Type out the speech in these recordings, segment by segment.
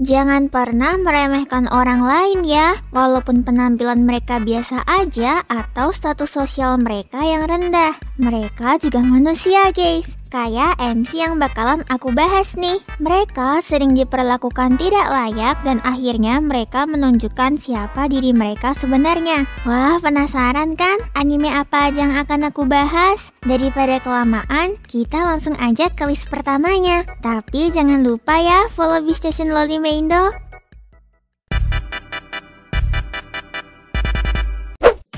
Jangan pernah meremehkan orang lain ya, walaupun penampilan mereka biasa aja atau status sosial mereka yang rendah. Mereka juga manusia guys, kayak MC yang bakalan aku bahas nih. Mereka sering diperlakukan tidak layak dan akhirnya mereka menunjukkan siapa diri mereka sebenarnya. Wah, penasaran kan anime apa aja yang akan aku bahas? Daripada kelamaan, kita langsung aja ke list pertamanya. Tapi jangan lupa ya follow Bstation Lolime Indo.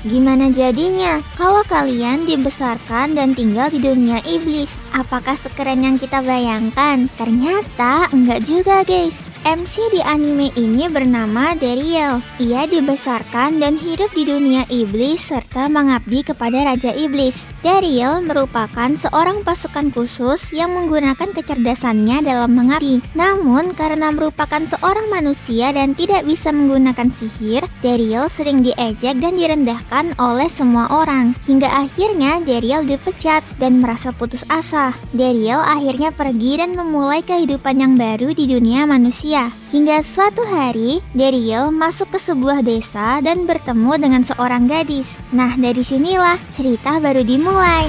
Gimana jadinya kalau kalian dibesarkan dan tinggal di dunia iblis? Apakah sekeren yang kita bayangkan? Ternyata enggak juga guys. MC di anime ini bernama Dariel. Ia dibesarkan dan hidup di dunia iblis serta mengabdi kepada Raja Iblis. Dariel merupakan seorang pasukan khusus yang menggunakan kecerdasannya dalam mengabdi. Namun karena merupakan seorang manusia dan tidak bisa menggunakan sihir, Dariel sering diejek dan direndahkan oleh semua orang. Hingga akhirnya Dariel dipecat dan merasa putus asa. Dariel akhirnya pergi dan memulai kehidupan yang baru di dunia manusia. Hingga suatu hari, Dariel masuk ke sebuah desa dan bertemu dengan seorang gadis. Nah, dari sinilah cerita baru dimulai.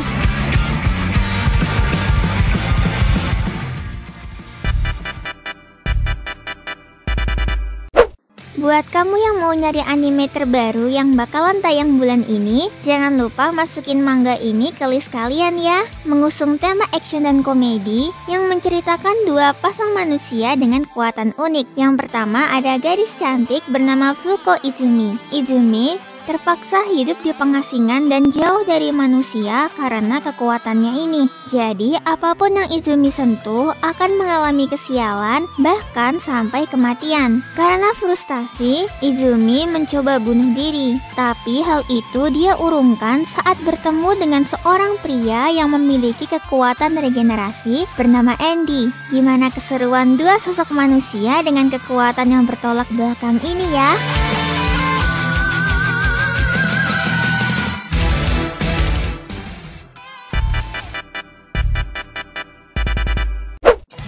Buat kamu yang mau nyari anime terbaru yang bakalan tayang bulan ini, jangan lupa masukin manga ini ke list kalian ya. Mengusung tema action dan komedi yang menceritakan dua pasang manusia dengan kekuatan unik. Yang pertama ada gadis cantik bernama Fuko Izumi. Izumi terpaksa hidup di pengasingan dan jauh dari manusia karena kekuatannya ini. Jadi apapun yang Izumi sentuh akan mengalami kesialan, bahkan sampai kematian. Karena frustasi, Izumi mencoba bunuh diri. Tapi hal itu dia urungkan saat bertemu dengan seorang pria yang memiliki kekuatan regenerasi bernama Andy. Gimana keseruan dua sosok manusia dengan kekuatan yang bertolak belakang ini ya?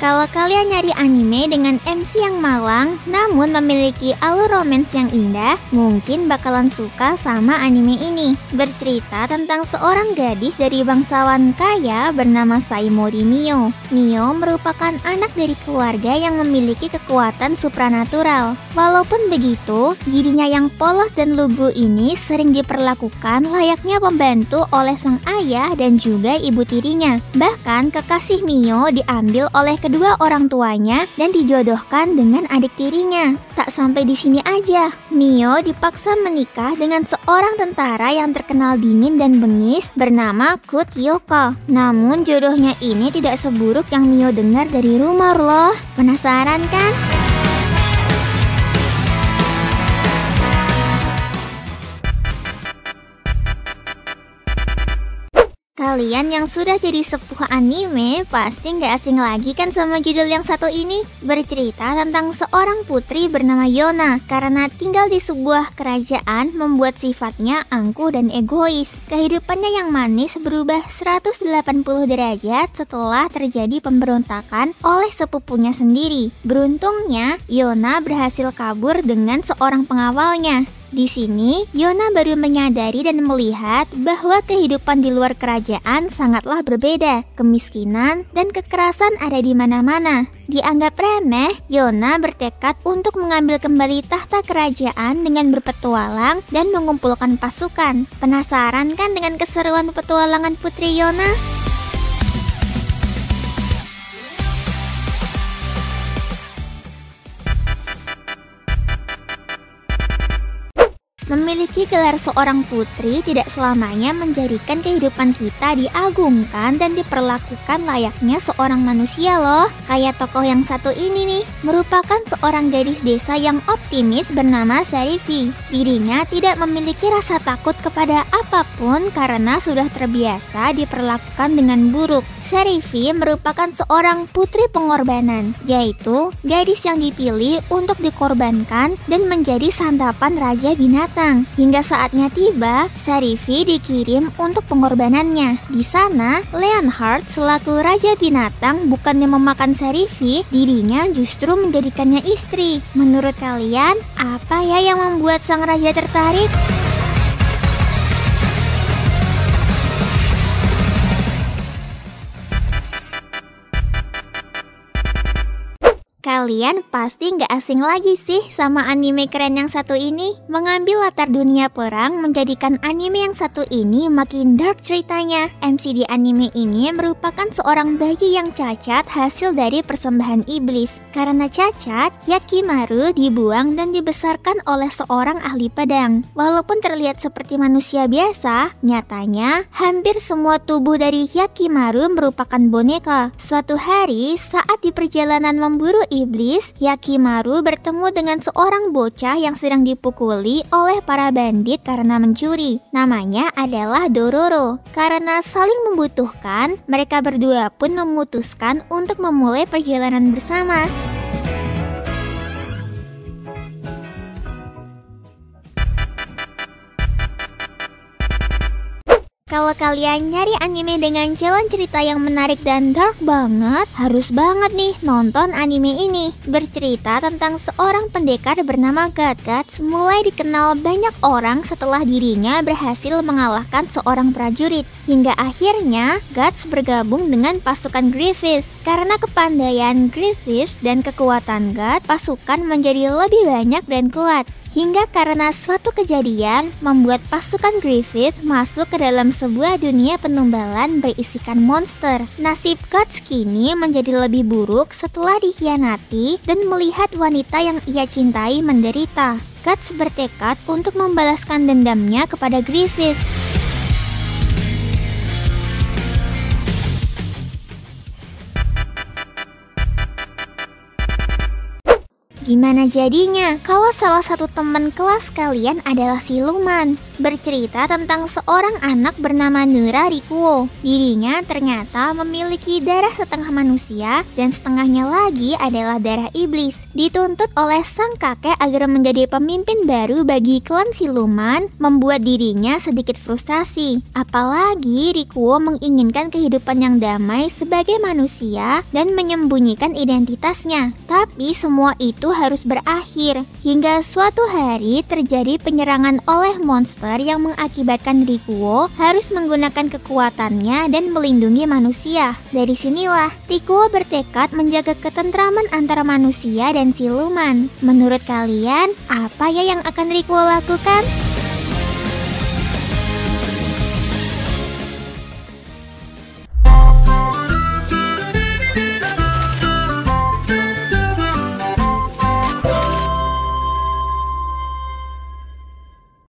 Kalau kalian nyari anime dengan MC yang malang namun memiliki alur romance yang indah, mungkin bakalan suka sama anime ini. Bercerita tentang seorang gadis dari bangsawan kaya bernama Saimori Mio. Mio merupakan anak dari keluarga yang memiliki kekuatan supranatural. Walaupun begitu, dirinya yang polos dan lugu ini sering diperlakukan layaknya pembantu oleh sang ayah dan juga ibu tirinya. Bahkan kekasih Mio diambil oleh kedua orang tuanya dan dijodohkan dengan adik tirinya. Tak sampai di sini aja, Mio dipaksa menikah dengan seorang tentara yang terkenal dingin dan bengis bernama Kut Kyoko. Namun jodohnya ini tidak seburuk yang Mio dengar dari rumor loh. Penasaran kan? Kalian yang sudah jadi sepuh anime pasti nggak asing lagi kan sama judul yang satu ini. Bercerita tentang seorang putri bernama Yona. Karena tinggal di sebuah kerajaan membuat sifatnya angkuh dan egois. Kehidupannya yang manis berubah 180 derajat setelah terjadi pemberontakan oleh sepupunya sendiri. Beruntungnya Yona berhasil kabur dengan seorang pengawalnya. Di sini, Yona baru menyadari dan melihat bahwa kehidupan di luar kerajaan sangatlah berbeda. Kemiskinan dan kekerasan ada di mana-mana. Dianggap remeh, Yona bertekad untuk mengambil kembali tahta kerajaan dengan berpetualang dan mengumpulkan pasukan. Penasaran kan dengan keseruan petualangan Putri Yona? Memiliki gelar seorang putri tidak selamanya menjadikan kehidupan kita diagungkan dan diperlakukan layaknya seorang manusia loh. Kayak tokoh yang satu ini nih, merupakan seorang gadis desa yang optimis bernama Sarifi. Dirinya tidak memiliki rasa takut kepada apapun karena sudah terbiasa diperlakukan dengan buruk. Serifi merupakan seorang putri pengorbanan, yaitu gadis yang dipilih untuk dikorbankan dan menjadi santapan Raja Binatang. Hingga saatnya tiba, Serifi dikirim untuk pengorbanannya. Di sana, Leonhard selaku Raja Binatang bukannya memakan Serifi, dirinya justru menjadikannya istri. Menurut kalian, apa ya yang membuat sang raja tertarik? Kalian pasti nggak asing lagi sih sama anime keren yang satu ini. Mengambil latar dunia perang menjadikan anime yang satu ini makin dark ceritanya. MC di anime ini merupakan seorang bayi yang cacat hasil dari persembahan iblis. Karena cacat, Yakimaru dibuang dan dibesarkan oleh seorang ahli pedang. Walaupun terlihat seperti manusia biasa, nyatanya hampir semua tubuh dari Yakimaru merupakan boneka. Suatu hari, saat di perjalanan memburu iblis, Yakimaru bertemu dengan seorang bocah yang sedang dipukuli oleh para bandit karena mencuri. Namanya adalah Dororo. Karena saling membutuhkan, mereka berdua pun memutuskan untuk memulai perjalanan bersama. Kalau kalian nyari anime dengan jalan cerita yang menarik dan dark banget, harus banget nih nonton anime ini. Bercerita tentang seorang pendekar bernama Guts mulai dikenal banyak orang setelah dirinya berhasil mengalahkan seorang prajurit. Hingga akhirnya Guts bergabung dengan pasukan Griffiths. Karena kepandaian Griffiths dan kekuatan Guts, pasukan menjadi lebih banyak dan kuat. Hingga karena suatu kejadian membuat pasukan Griffith masuk ke dalam sebuah dunia penumbalan berisikan monster. Nasib Guts kini menjadi lebih buruk setelah dikhianati dan melihat wanita yang ia cintai menderita. Guts bertekad untuk membalaskan dendamnya kepada Griffith. Gimana jadinya kalau salah satu teman kelas kalian adalah siluman? Bercerita tentang seorang anak bernama Nura Rikuo. Dirinya ternyata memiliki darah setengah manusia dan setengahnya lagi adalah darah iblis. Dituntut oleh sang kakek agar menjadi pemimpin baru bagi klan siluman, membuat dirinya sedikit frustasi. Apalagi Rikuo menginginkan kehidupan yang damai sebagai manusia dan menyembunyikan identitasnya. Tapi semua itu harus berakhir. Hingga suatu hari terjadi penyerangan oleh monster yang mengakibatkan Rikuo harus menggunakan kekuatannya dan melindungi manusia. Dari sinilah Rikuo bertekad menjaga ketentraman antara manusia dan siluman. Menurut kalian, apa ya yang akan Rikuo lakukan?